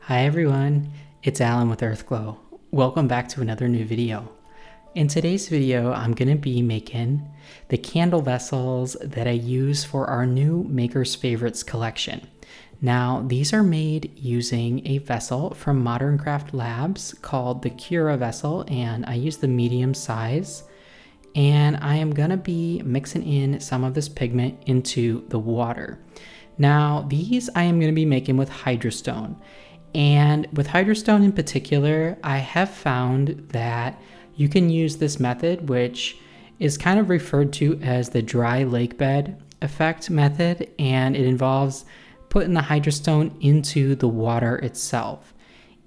Hi everyone, it's Allen with Earthglow. Welcome back to another new video. In today's video, I'm going to be making the candle vessels that I use for our new Maker's Favorites collection. Now, these are made using a vessel from Modern Craft Labs called the Cura vessel, and I use the medium size. And I am going to be mixing in some of this pigment into the water. Now, these I am going to be making with hydrostone. And with hydrostone in particular, I have found that you can use this method, which is kind of referred to as the dry lake bed effect method, and it involves putting the hydrostone into the water itself.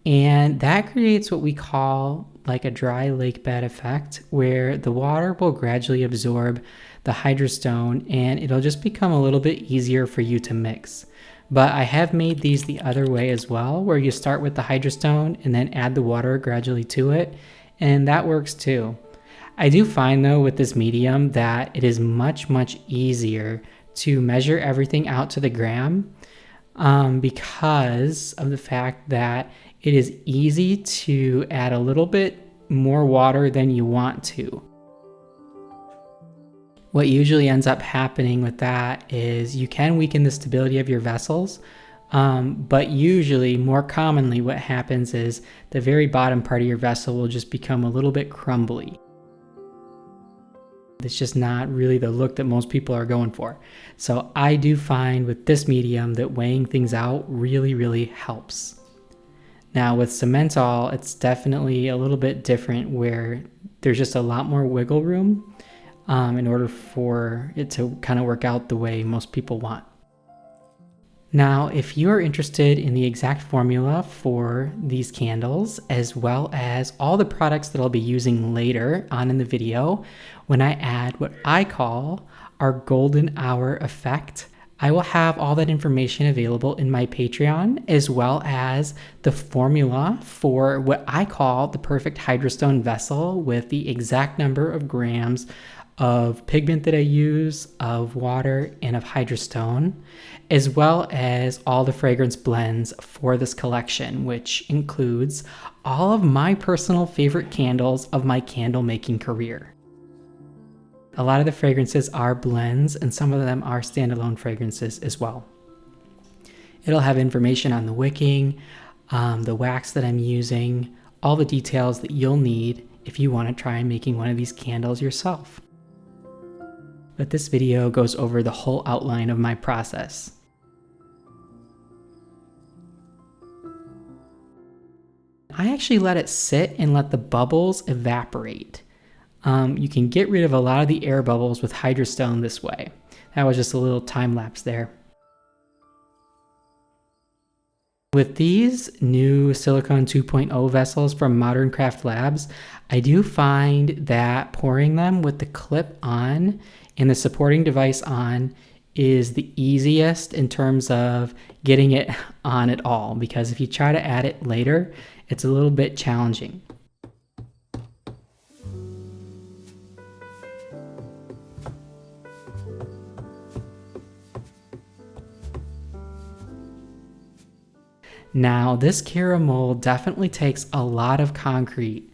And that creates what we call like a dry lake bed effect, where the water will gradually absorb the hydrostone and it'll just become a little bit easier for you to mix. But I have made these the other way as well, where you start with the hydrostone and then add the water gradually to it, and that works too. I do find though with this medium that it is much easier to measure everything out to the gram because of the fact that it is easy to add a little bit more water than you want to. What usually ends up happening with that is you can weaken the stability of your vessels, but usually, more commonly, what happens is the very bottom part of your vessel will just become a little bit crumbly. It's just not really the look that most people are going for. So I do find with this medium that weighing things out really helps. Now with Cementol, it's definitely a little bit different, where there's just a lot more wiggle room in order for it to kind of work out the way most people want. Now, if you are interested in the exact formula for these candles, as well as all the products that I'll be using later on in the video, when I add what I call our golden hour effect, I will have all that information available in my Patreon, as well as the formula for what I call the perfect hydrostone vessel with the exact number of grams of pigment that I use, of water, and of hydrostone, as well as all the fragrance blends for this collection, which includes all of my personal favorite candles of my candle making career. A lot of the fragrances are blends, and some of them are standalone fragrances as well. It'll have information on the wicking, the wax that I'm using, all the details that you'll need if you want to try making one of these candles yourself. But this video goes over the whole outline of my process. I actually let it sit and let the bubbles evaporate. You can get rid of a lot of the air bubbles with hydrostone this way. That was just a little time lapse there. With these new Silicone 2.0 vessels from Modern Craft Labs, I do find that pouring them with the clip on and the supporting device on is the easiest in terms of getting it on at all, because if you try to add it later, it's a little bit challenging. Now, this Cura mold definitely takes a lot of concrete.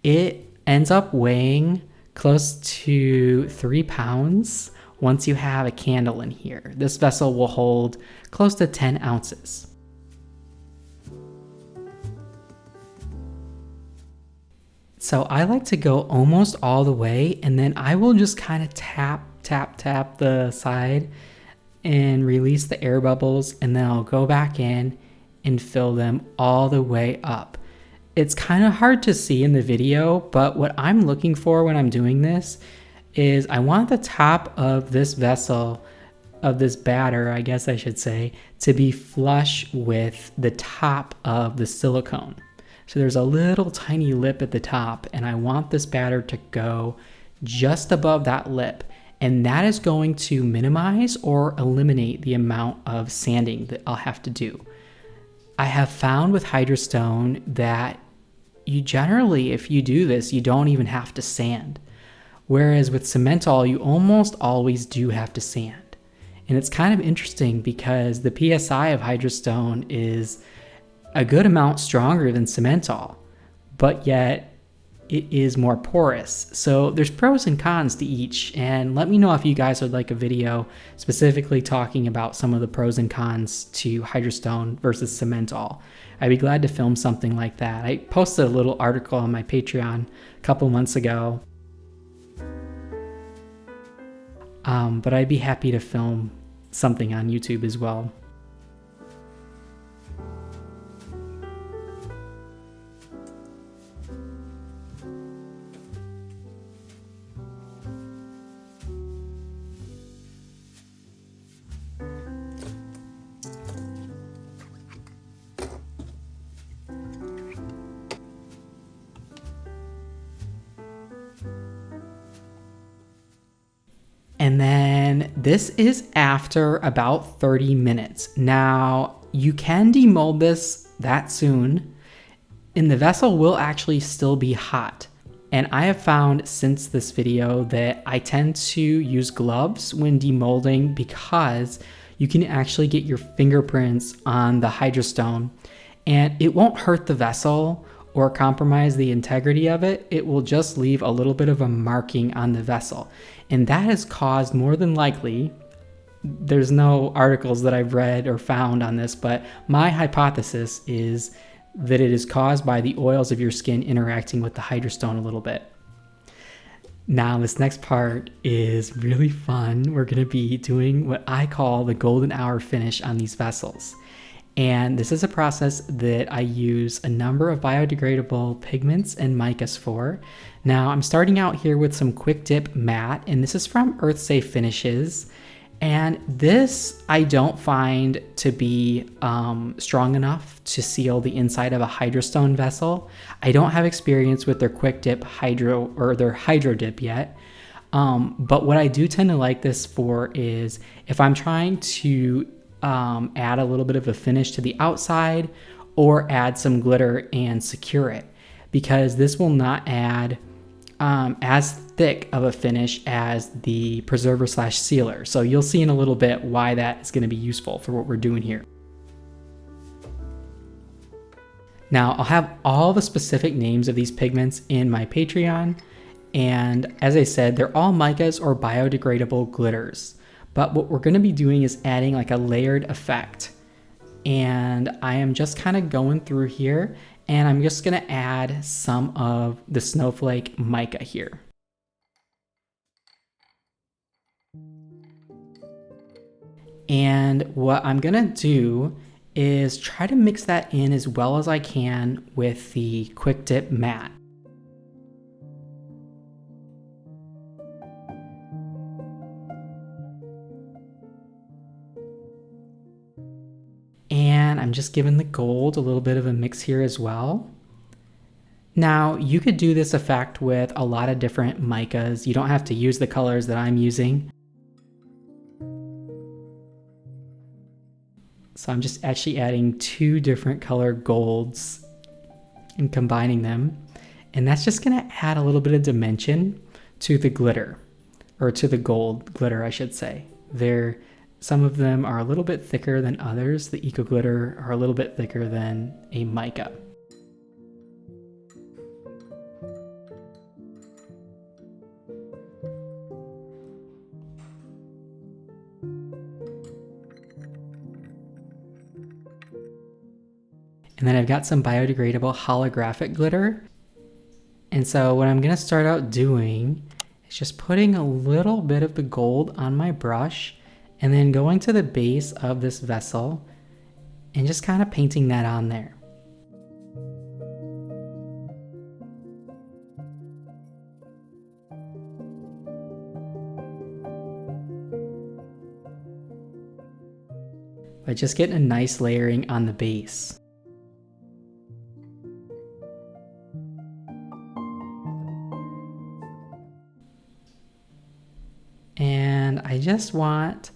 It ends up weighing close to 3 pounds once you have a candle in here. This vessel will hold close to 10 ounces. So I like to go almost all the way, and then I will just kind of tap the side and release the air bubbles, and then I'll go back in and fill them all the way up. It's kind of hard to see in the video, but what I'm looking for when I'm doing this is I want the top of this vessel, of this batter, I guess I should say, to be flush with the top of the silicone. So there's a little tiny lip at the top, and I want this batter to go just above that lip. And that is going to minimize or eliminate the amount of sanding that I'll have to do. I have found with hydrostone that you generally, if you do this, you don't even have to sand. Whereas with Cementol, you almost always do have to sand. And it's kind of interesting because the PSI of hydrostone is a good amount stronger than Cementol, but yet it is more porous. So there's pros and cons to each, and let me know if you guys would like a video specifically talking about some of the pros and cons to Hydrostone versus Cementol. I'd be glad to film something like that. I posted a little article on my Patreon a couple months ago, but I'd be happy to film something on YouTube as well. And then this is after about 30 minutes. Now, you can demold this that soon, and the vessel will actually still be hot. And I have found since this video that I tend to use gloves when demolding because you can actually get your fingerprints on the Hydrostone, and it won't hurt the vessel or compromise the integrity of it. It will just leave a little bit of a marking on the vessel. And that has caused, more than likely, there's no articles that I've read or found on this, but my hypothesis is that it is caused by the oils of your skin interacting with the Hydrostone a little bit. Now, this next part is really fun. We're gonna be doing what I call the golden hour finish on these vessels. And this is a process that I use a number of biodegradable pigments and micas for. Now, I'm starting out here with some Quick Dip Matte, and this is from Earth Safe Finishes. And this I don't find to be strong enough to seal the inside of a Hydrostone vessel. I don't have experience with their Quick Dip Hydro or their Hydro Dip yet. But what I do tend to like this for is if I'm trying to add a little bit of a finish to the outside or add some glitter and secure it, because this will not add as thick of a finish as the preserver slash sealer. So you'll see in a little bit why that is going to be useful for what we're doing here. Now, I'll have all the specific names of these pigments in my Patreon, and as I said, they're all micas or biodegradable glitters. But what we're gonna be doing is adding like a layered effect. And I am just kind of going through here, and I'm just gonna add some of the snowflake mica here. And what I'm gonna do is try to mix that in as well as I can with the Quick Dip Matte. And I'm just giving the gold a little bit of a mix here as well. Now, you could do this effect with a lot of different micas. You don't have to use the colors that I'm using. So I'm just actually adding 2 different colored golds and combining them. And that's just gonna add a little bit of dimension to the glitter, or to the gold glitter, I should say. Some of them are a little bit thicker than others. The Eco Glitter are a little bit thicker than a mica. And then I've got some biodegradable holographic glitter. And so what I'm gonna start out doing is just putting a little bit of the gold on my brush, and then going to the base of this vessel and just kind of painting that on there. By just getting a nice layering on the base. And I just want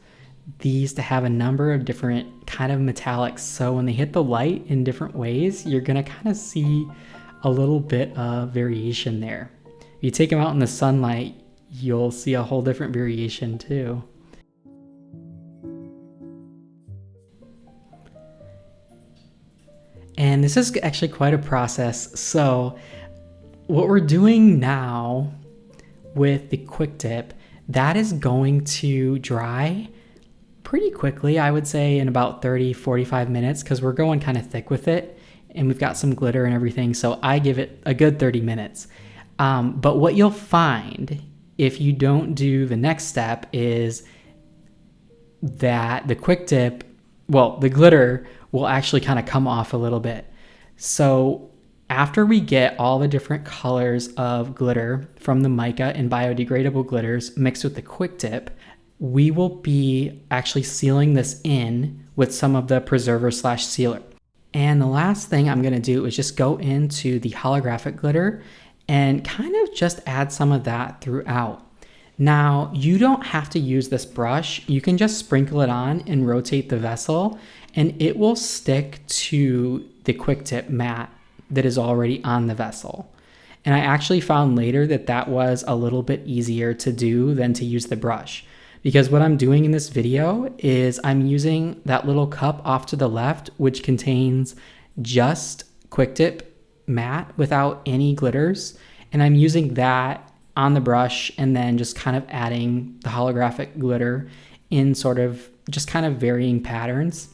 these to have a number of different kind of metallics, so when they hit the light in different ways, you're gonna kind of see a little bit of variation there. If you take them out in the sunlight, you'll see a whole different variation too. And this is actually quite a process. So what we're doing now with the quick dip, that is going to dry pretty quickly. I would say in about 30-45 minutes, because we're going kind of thick with it and we've got some glitter and everything. So I give it a good 30 minutes. But what you'll find if you don't do the next step is that the quick dip, well, the glitter will actually kind of come off a little bit. So after we get all the different colors of glitter from the mica and biodegradable glitters mixed with the quick dip, we will be actually sealing this in with some of the preserver slash sealer. And the last thing I'm going to do is just go into the holographic glitter and kind of just add some of that throughout. Now, you don't have to use this brush. You can just sprinkle it on and rotate the vessel, and it will stick to the quick tip mat that is already on the vessel. And I actually found later that that was a little bit easier to do than to use the brush, because what I'm doing in this video is I'm using that little cup off to the left, which contains just quick dip matte without any glitters, and I'm using that on the brush and then just kind of adding the holographic glitter in sort of just kind of varying patterns.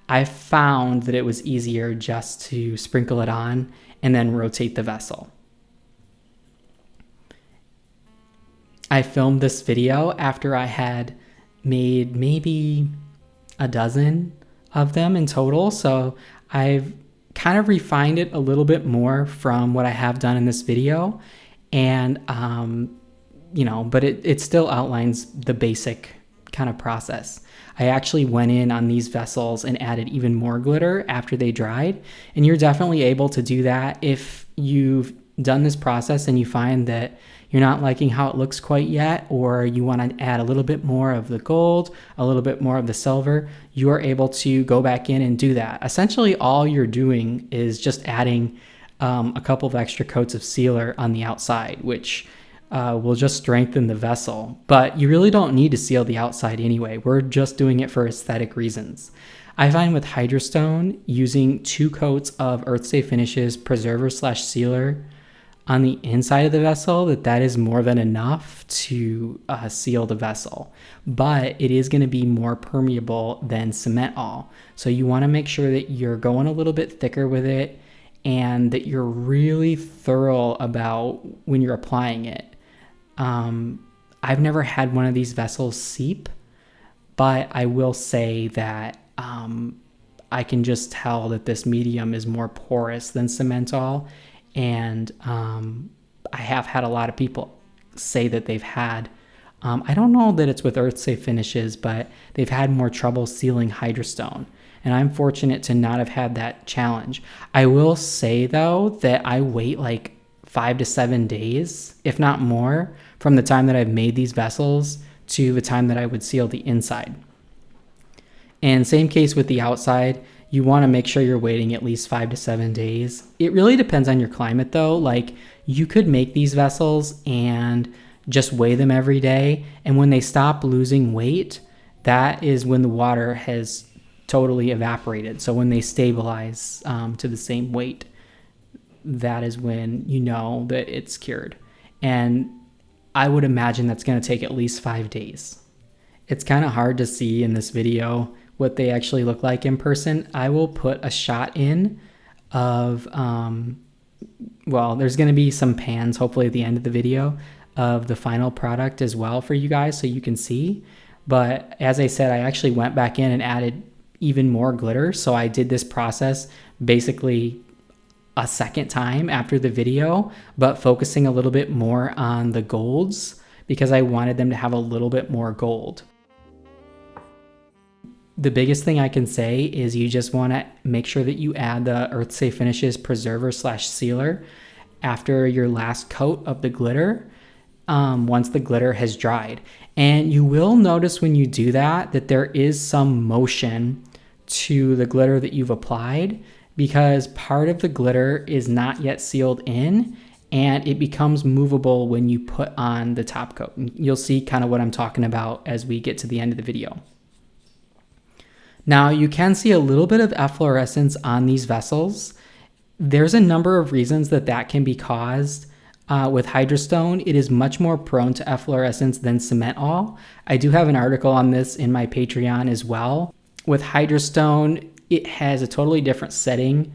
I found that it was easier just to sprinkle it on and then rotate the vessel. I filmed this video after I had made maybe a dozen of them in total, so I've kind of refined it a little bit more from what I have done in this video. And, but it still outlines the basic kind of process. I actually went in on these vessels and added even more glitter after they dried. And you're definitely able to do that if you've done this process and you find that you're not liking how it looks quite yet, or you want to add a little bit more of the gold, a little bit more of the silver. You are able to go back in and do that. Essentially, all you're doing is just adding a couple of extra coats of sealer on the outside, which will just strengthen the vessel. But you really don't need to seal the outside anyway. We're just doing it for aesthetic reasons. I find with Hydrostone, using 2 coats of Earthsafe Finishes preserver slash sealer on the inside of the vessel, that is more than enough to seal the vessel. But it is going to be more permeable than cement all. So you want to make sure that you're going a little bit thicker with it, and that you're really thorough about when you're applying it. I've never had one of these vessels seep, but I will say that I can just tell that this medium is more porous than Cementol, and I have had a lot of people say that they've had, I don't know that it's with Earthsafe Finishes, but they've had more trouble sealing Hydrostone. And I'm fortunate to not have had that challenge. I will say though that I wait like 5 to 7 days, if not more, from the time that I've made these vessels to the time that I would seal the inside. And same case with the outside. You want to make sure you're waiting at least 5 to 7 days. It really depends on your climate though. Like, you could make these vessels and just weigh them every day. And when they stop losing weight, that is when the water has totally evaporated. So when they stabilize to the same weight, that is when you know that it's cured. And I would imagine that's going to take at least 5 days. It's kind of hard to see in this video what they actually look like in person. I will put a shot in of, there's going to be some pans hopefully at the end of the video of the final product as well for you guys so you can see. But as I said, I actually went back in and added even more glitter. So I did this process basically a second time after the video, but focusing a little bit more on the golds because I wanted them to have a little bit more gold. The biggest thing I can say is you just want to make sure that you add the Earthsafe Finishes preserver slash sealer after your last coat of the glitter, once the glitter has dried. And you will notice when you do that there is some motion to the glitter that you've applied, because part of the glitter is not yet sealed in and it becomes movable when you put on the top coat. You'll see kind of what I'm talking about as we get to the end of the video. Now you can see a little bit of efflorescence on these vessels. There's a number of reasons that that can be caused. With hydrostone, it is much more prone to efflorescence than cementol. I do have an article on this in my Patreon as well. With hydrostone, it has a totally different setting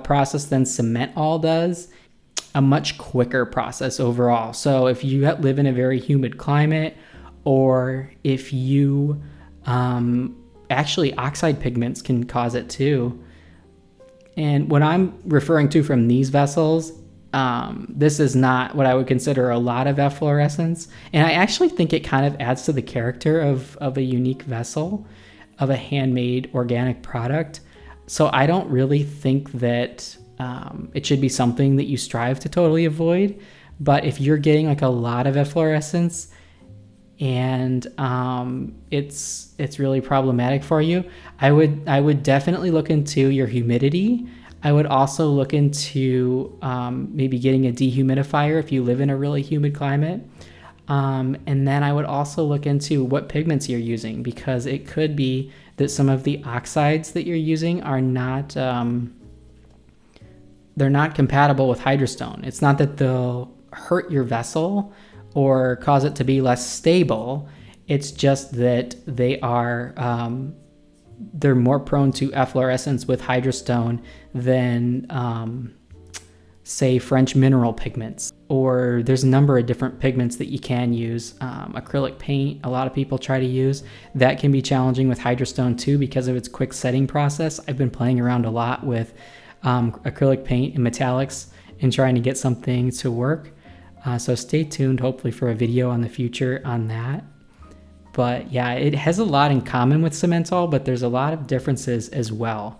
process than cementol does, a much quicker process overall. So if you live in a very humid climate, or if you actually oxide pigments can cause it too. And what I'm referring to from these vessels, this is not what I would consider a lot of efflorescence. And I actually think it kind of adds to the character of a unique vessel, of a handmade organic product. So I don't really think that it should be something that you strive to totally avoid. But if you're getting like a lot of efflorescence and it's really problematic for you, I would definitely look into your humidity. I would also look into maybe getting a dehumidifier if you live in a really humid climate. And then I would also look into what pigments you're using, because it could be that some of the oxides that you're using are not, they're not compatible with hydrostone. It's not that they'll hurt your vessel or cause it to be less stable. It's just that they are, they're more prone to efflorescence with hydrostone than, say, French mineral pigments. Or there's a number of different pigments that you can use. Acrylic paint, a lot of people try to use. That can be challenging with hydrostone too because of its quick setting process. I've been playing around a lot with acrylic paint and metallics and trying to get something to work. So stay tuned, hopefully, for a video on the future on that. But yeah, it has a lot in common with cementol, but there's a lot of differences as well.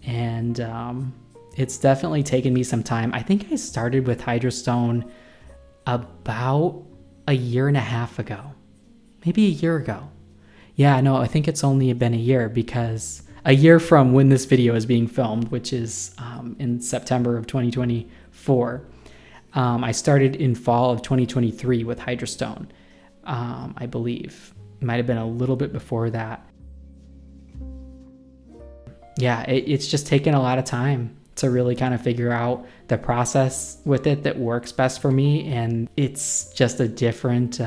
And it's definitely taken me some time. I think I started with hydrostone about a year and a half ago, maybe a year ago. Yeah, no, I think it's only been a year, because a year from when this video is being filmed, which is in September of 2024. I started in fall of 2023 with hydrostone, I believe. It might have been a little bit before that. Yeah, it's just taken a lot of time to really kind of figure out the process with it that works best for me. And it's just a different,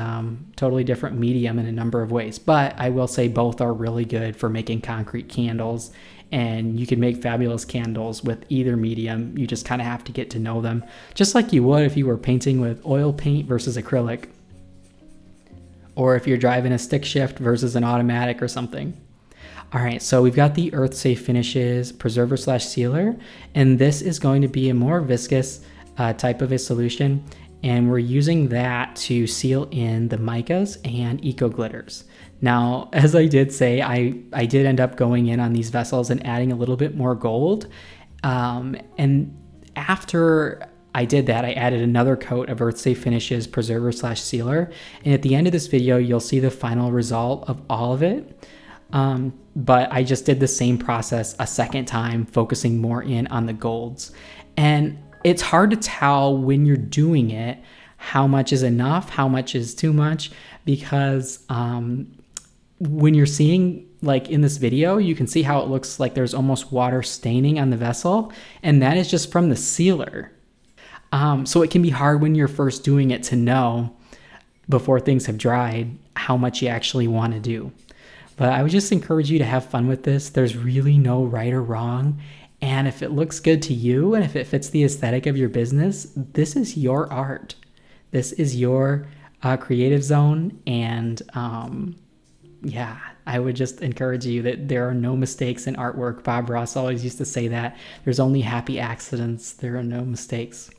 totally different medium in a number of ways. But I will say both are really good for making concrete candles. And you can make fabulous candles with either medium. You just kind of have to get to know them, just like you would if you were painting with oil paint versus acrylic, or if you're driving a stick shift versus an automatic or something. All right, so we've got the Earth Safe Finishes Preserver / Sealer, and this is going to be a more viscous type of a solution, and we're using that to seal in the micas and eco glitters. Now, as I did say, I did end up going in on these vessels and adding a little bit more gold, and after I did that, I added another coat of Earth Safe Finishes Preserver / Sealer, and at the end of this video, you'll see the final result of all of it. But I just did the same process a second time, focusing more in on the golds. And it's hard to tell when you're doing it how much is enough, how much is too much, because when you're seeing, like in this video, you can see how it looks like there's almost water staining on the vessel, and that is just from the sealer. So it can be hard when you're first doing it to know, before things have dried, how much you actually want to do. But I would just encourage you to have fun with this. There's really no right or wrong. And if it looks good to you and if it fits the aesthetic of your business, this is your art. This is your creative zone. And yeah, I would just encourage you that there are no mistakes in artwork. Bob Ross always used to say that. There's only happy accidents. There are no mistakes.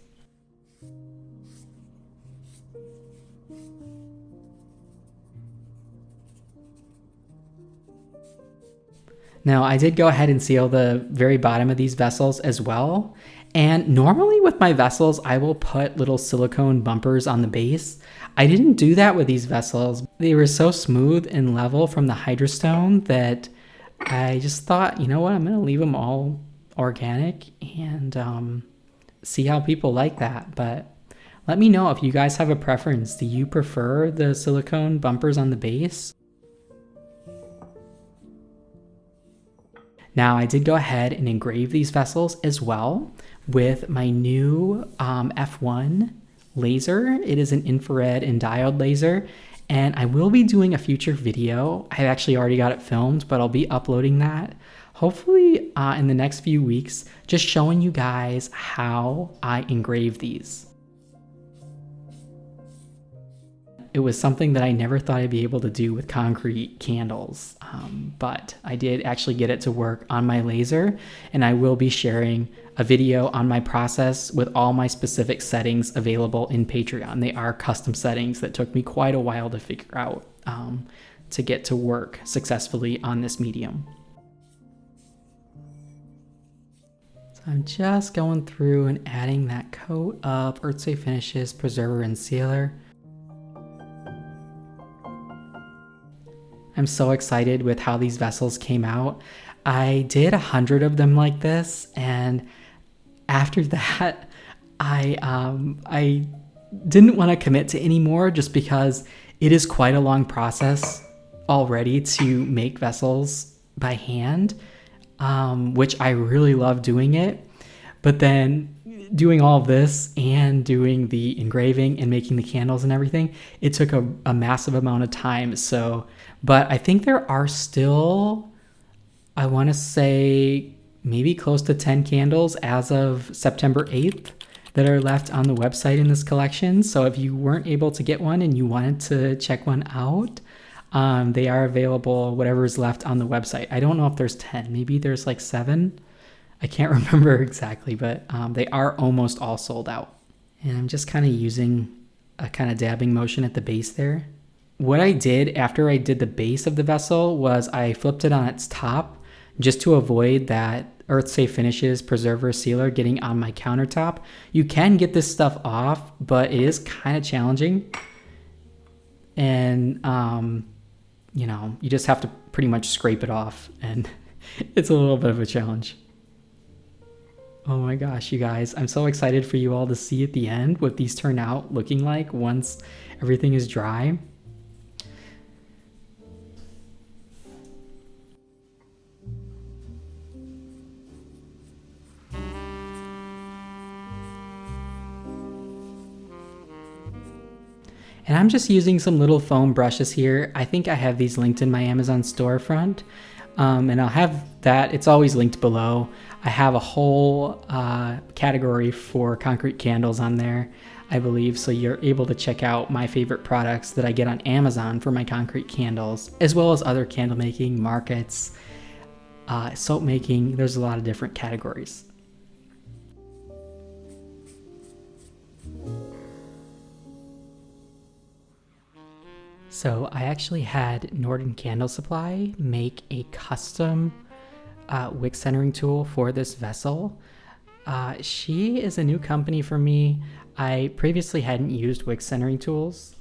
Now, I did go ahead and seal the very bottom of these vessels as well. And normally with my vessels, I will put little silicone bumpers on the base. I didn't do that with these vessels. They were so smooth and level from the hydrostone that I just thought, you know what, I'm going to leave them all organic and see how people like that. But let me know if you guys have a preference. Do you prefer the silicone bumpers on the base? Now I did go ahead and engrave these vessels as well with my new F1 laser. It is an infrared and diode laser, and I will be doing a future video. I've actually already got it filmed, but I'll be uploading that hopefully in the next few weeks, just showing you guys how I engrave these. It was something that I never thought I'd be able to do with concrete candles, but I did actually get it to work on my laser, and I will be sharing a video on my process with all my specific settings available in Patreon. They are custom settings that took me quite a while to figure out to get to work successfully on this medium. So I'm just going through and adding that coat of Earth Safe Finishes, Preserver, and Sealer. I'm so excited with how these vessels came out. I did 100 of them like this, and after that, I didn't want to commit to any more just because it is quite a long process already to make vessels by hand, which I really love doing it. But then doing all of this and doing the engraving and making the candles and everything, it took a massive amount of time. So, but I think there are still, I want to say maybe close to 10 candles as of September 8th that are left on the website in this collection. So if you weren't able to get one and you wanted to check one out, they are available, whatever is left on the website. I don't know if there's 10, maybe there's like 7. I can't remember exactly, but they are almost all sold out. And I'm just kind of using a kind of dabbing motion at the base there. What I did after I did the base of the vessel was I flipped it on its top just to avoid that Earth Safe Finishes Preserver Sealer getting on my countertop. You can get this stuff off, but it is kind of challenging. And, you know, you just have to pretty much scrape it off, and it's a little bit of a challenge. Oh my gosh, you guys, I'm so excited for you all to see at the end what these turn out looking like once everything is dry. And I'm just using some little foam brushes here. I think I have these linked in my Amazon storefront. And I'll have that, it's always linked below. I have a whole category for concrete candles on there, I believe. So you're able to check out my favorite products that I get on Amazon for my concrete candles, as well as other candle making markets, soap making. There's a lot of different categories. So I actually had Norton Candle Supply make a custom wick centering tool for this vessel. She is a new company for me. I previously hadn't used wick centering tools,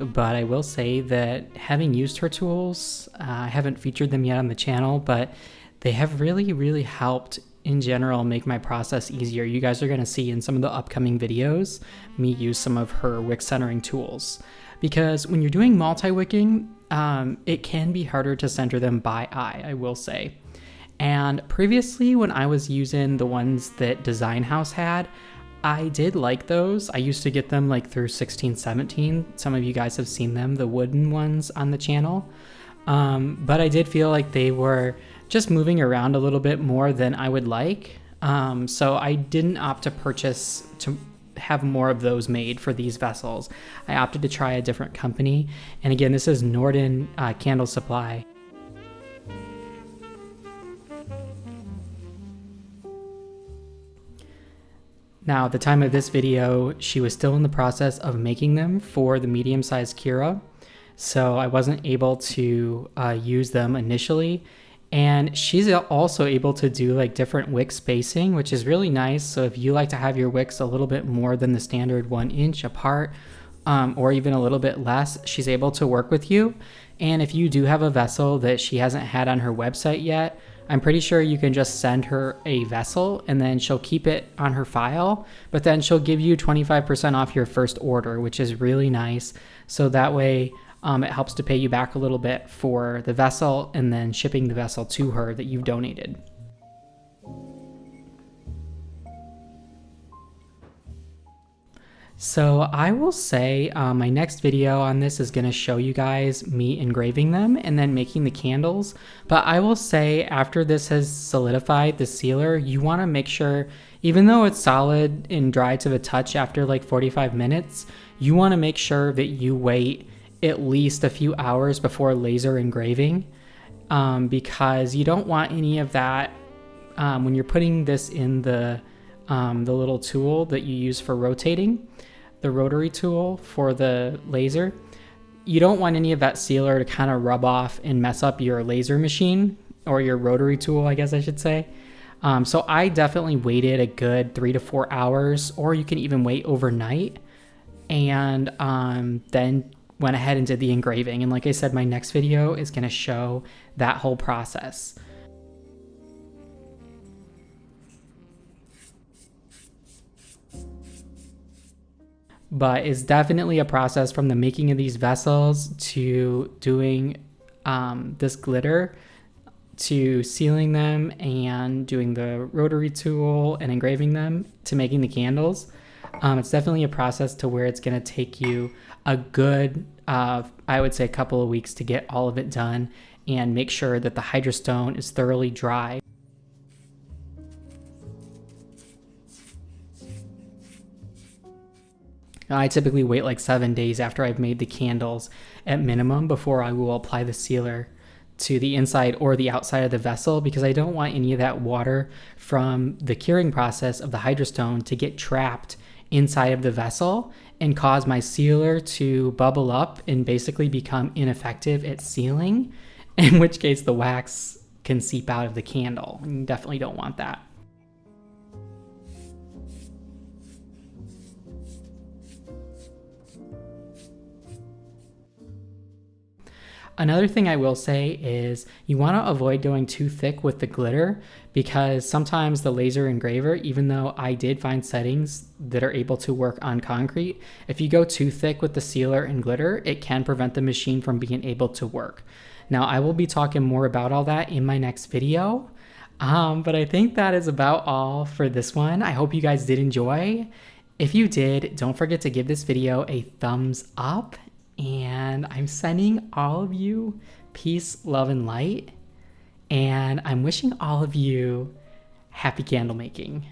but I will say that having used her tools, I haven't featured them yet on the channel, but they have really helped in general make my process easier. You guys are going to see in some of the upcoming videos me use some of her wick centering tools. Because when you're doing multi-wicking, it can be harder to center them by eye, I will say. And previously, when I was using the ones that Design House had, I did like those. I used to get them like through 16, 17. Some of you guys have seen them, the wooden ones on the channel. But I did feel like they were just moving around a little bit more than I would like. So I didn't opt to purchase to have more of those made for these vessels. I opted to try a different company. And again, this is Norton Candle Supply. Now, at the time of this video, she was still in the process of making them for the medium-sized Kira, so I wasn't able to use them initially. And she's also able to do like different wick spacing, which is really nice. So if you like to have your wicks a little bit more than the standard 1 inch apart, or even a little bit less, she's able to work with you. And if you do have a vessel that she hasn't had on her website yet, I'm pretty sure you can just send her a vessel and then she'll keep it on her file, but then she'll give you 25% off your first order, which is really nice. So that way It helps to pay you back a little bit for the vessel and then shipping the vessel to her that you've donated. So I will say my next video on this is going to show you guys me engraving them and then making the candles. But I will say after this has solidified the sealer, you want to make sure, even though it's solid and dry to the touch after like 45 minutes, you want to make sure that you wait at least a few hours before laser engraving, because you don't want any of that when you're putting this in the little tool that you use for rotating, the rotary tool for the laser. You don't want any of that sealer to kind of rub off and mess up your laser machine, or your rotary tool, I guess I should say. So I definitely waited a good 3 to 4 hours, or you can even wait overnight, and then went ahead and did the engraving. And like I said, my next video is going to show that whole process. But it's definitely a process from the making of these vessels to doing this glitter, to sealing them and doing the rotary tool and engraving them, to making the candles. It's definitely a process to where it's going to take you a good, I would say, a couple of weeks to get all of it done and make sure that the hydrostone is thoroughly dry. I typically wait like 7 days after I've made the candles at minimum before I will apply the sealer to the inside or the outside of the vessel, because I don't want any of that water from the curing process of the hydrostone to get trapped inside of the vessel and cause my sealer to bubble up and basically become ineffective at sealing, in which case the wax can seep out of the candle. You definitely don't want that. Another thing I will say is you want to avoid going too thick with the glitter, because sometimes the laser engraver, even though I did find settings that are able to work on concrete, if you go too thick with the sealer and glitter, it can prevent the machine from being able to work. Now, I will be talking more about all that in my next video, but I think that is about all for this one. I hope you guys did enjoy. If you did, don't forget to give this video a thumbs up. And I'm sending all of you peace, love, and light. And I'm wishing all of you happy candle making.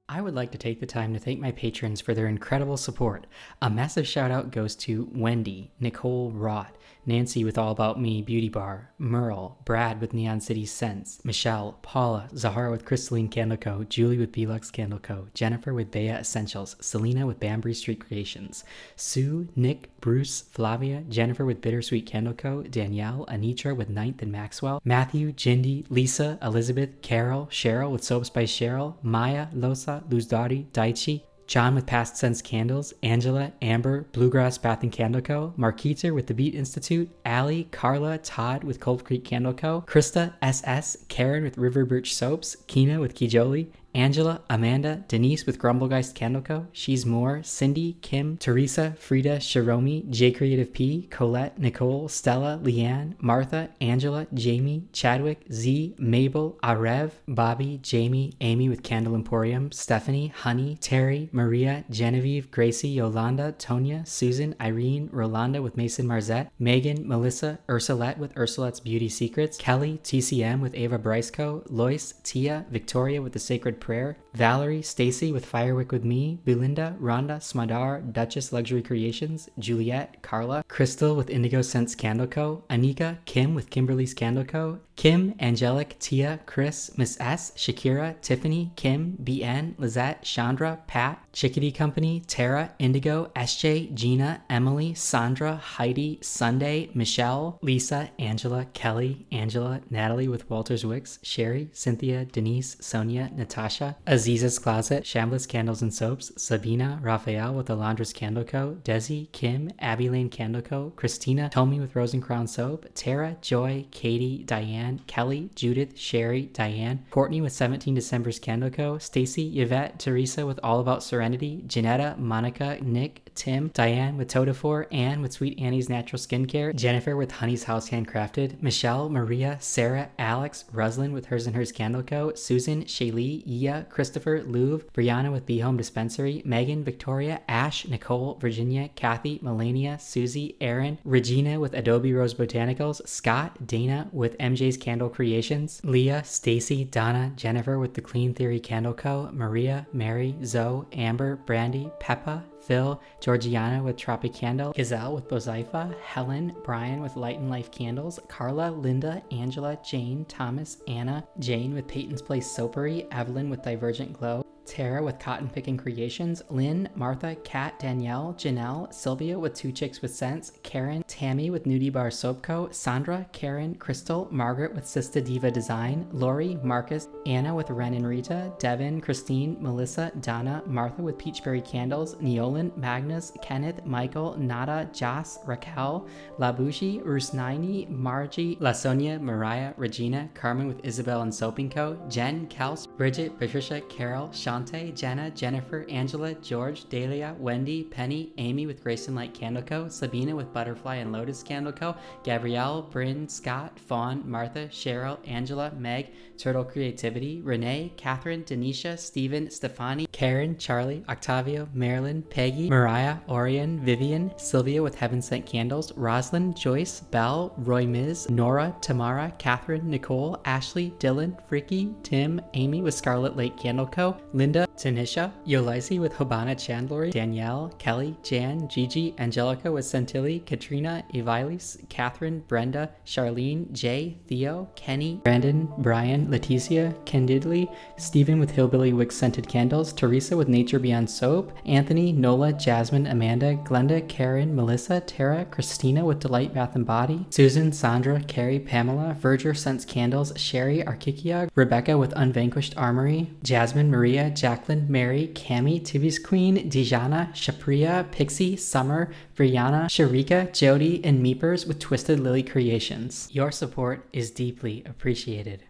I would like to take the time to thank my patrons for their incredible support. A massive shout out goes to Wendy, Nicole Rott, Nancy with All About Me Beauty Bar, Merle, Brad with Neon City Scents, Michelle, Paula, Zahara with Crystalline Candle Co., Julie with Belux Candle Co., Jennifer with Bea Essentials, Selena with Banbury Street Creations, Sue, Nick, Bruce, Flavia, Jennifer with Bittersweet Candle Co., Danielle, Anitra with Ninth and Maxwell, Matthew, Jindy, Lisa, Elizabeth, Carol, Cheryl with Soap Spice Cheryl, Maya, Losa, Luzdari, Daichi, John with Past Sense Candles, Angela, Amber, Bluegrass Bath and Candle Co., Marketer with The Beat Institute, Allie, Carla, Todd with Cold Creek Candle Co., Krista, SS, Karen with River Birch Soaps, Kina with Kijoli, Angela, Amanda, Denise with Grumblegeist Candle Co., She's More, Cindy, Kim, Teresa, Frida, Shiromi, J Creative P, Colette, Nicole, Stella, Leanne, Martha, Angela, Jamie, Chadwick, Z, Mabel, Arev, Bobby, Jamie, Amy with Candle Emporium, Stephanie, Honey, Terry, Maria, Genevieve, Gracie, Yolanda, Tonya, Susan, Irene, Rolanda with Mason Marzette, Megan, Melissa, Ursulette with Ursulette's Beauty Secrets, Kelly, TCM with Ava Bryce Co., Lois, Tia, Victoria with The Sacred Prayer, Valerie, Stacy with Firewick with Me, Belinda, Rhonda, Smadar, Duchess Luxury Creations, Juliet, Carla, Crystal with Indigo Scents Candle Co., Anika, Kim with Kimberly's Candle Co., Kim, Angelic, Tia, Chris, Miss S, Shakira, Tiffany, Kim, BN, Lizette, Chandra, Pat, Chickadee Company, Tara, Indigo, SJ, Gina, Emily, Sandra, Heidi, Sunday, Michelle, Lisa, Angela, Kelly, Angela, Natalie with Walter's Wicks, Sherry, Cynthia, Denise, Sonia, Natasha, Aziza's Closet, Shambless Candles and Soaps, Sabina, Raphael with Alondra's Candle Co., Desi, Kim, Abby Lane Candle Co., Christina, Tommy with Rose and Crown Soap, Tara, Joy, Katie, Diane, Diane, Kelly, Judith, Sherry, Diane, Courtney with 17 December's Candle Co., Stacy, Yvette, Teresa with All About Serenity, Janetta, Monica, Nick, Tim, Diane with Totafor, Anne with Sweet Annie's Natural Skincare, Jennifer with Honey's House Handcrafted, Michelle, Maria, Sarah, Alex, Roslyn with Hers and Hers Candle Co., Susan, Shaylee, Ia, Christopher, Louv, Brianna with Be Home Dispensary, Megan, Victoria, Ash, Nicole, Virginia, Kathy, Melania, Susie, Aaron, Regina with Adobe Rose Botanicals, Scott, Dana with MJ's Candle Creations, Leah, Stacy, Donna, Jennifer with The Clean Theory Candle Co., Maria, Mary, Zoe, Amber, Brandy, Peppa, Phil, Georgiana with Tropic Candle, Gazelle with Bozaifa, Helen, Brian with Light and Life Candles, Carla, Linda, Angela, Jane, Thomas, Anna, Jane with Peyton's Place Soapery, Evelyn with Divergent Glow, Tara with Cotton Picking Creations, Lynn, Martha, Kat, Danielle, Janelle, Sylvia with Two Chicks with Sense, Karen, Tammy with Nudie Bar Soap Co., Sandra, Karen, Crystal, Margaret with Sista Diva Design, Lori, Marcus, Anna with Ren and Rita, Devin, Christine, Melissa, Donna, Martha with Peachberry Candles, Neolin, Magnus, Kenneth, Michael, Nada, Joss, Raquel, Labushi, Rusnaini, Margie, Lasonia, Mariah, Regina, Carmen with Isabel and Soaping Co., Jen, Kels, Bridget, Patricia, Carol, Shante, Jenna, Jennifer, Angela, George, Dahlia, Wendy, Penny, Amy with Grace and Light Candle Co., Sabina with Butterfly and Lotus Candle Co., Gabrielle, Bryn, Scott, Fawn, Martha, Cheryl, Angela, Meg, Turtle Creativity, Renee, Catherine, Denisha, Stephen, Stefani, Karen, Charlie, Octavio, Marilyn, Peggy, Mariah, Orion, Vivian, Sylvia with Heaven Sent Candles, Rosalind, Joyce, Belle, Roy Miz, Nora, Tamara, Catherine, Nicole, Ashley, Dylan, Freaky, Tim, Amy with Scarlet Lake Candle Co., Linda, Tanisha, Yolaisi with Hobana Chandlery, Danielle, Kelly, Jan, Gigi, Angelica with Centilli, Katrina, Evilis, Catherine, Brenda, Charlene, Jay, Theo, Kenny, Brandon, Brian, Leticia, Candidly, Stephen with Hillbilly Wick Scented Candles, Teresa with Nature Beyond Soap, Anthony, Nola, Jasmine, Amanda, Glenda, Karen, Melissa, Tara, Christina with Delight Bath and Body, Susan, Sandra, Carrie, Pamela, Verger Scents Candles, Sherry, Arkikia, Rebecca with Unvanquished Armory, Jasmine, Maria, Jacqueline, Mary, Cami, Tivi's Queen, Dijana, Shapria, Pixie, Summer, Brianna, Sharika, Jody, and Meepers with Twisted Lily Creations. Your support is deeply appreciated.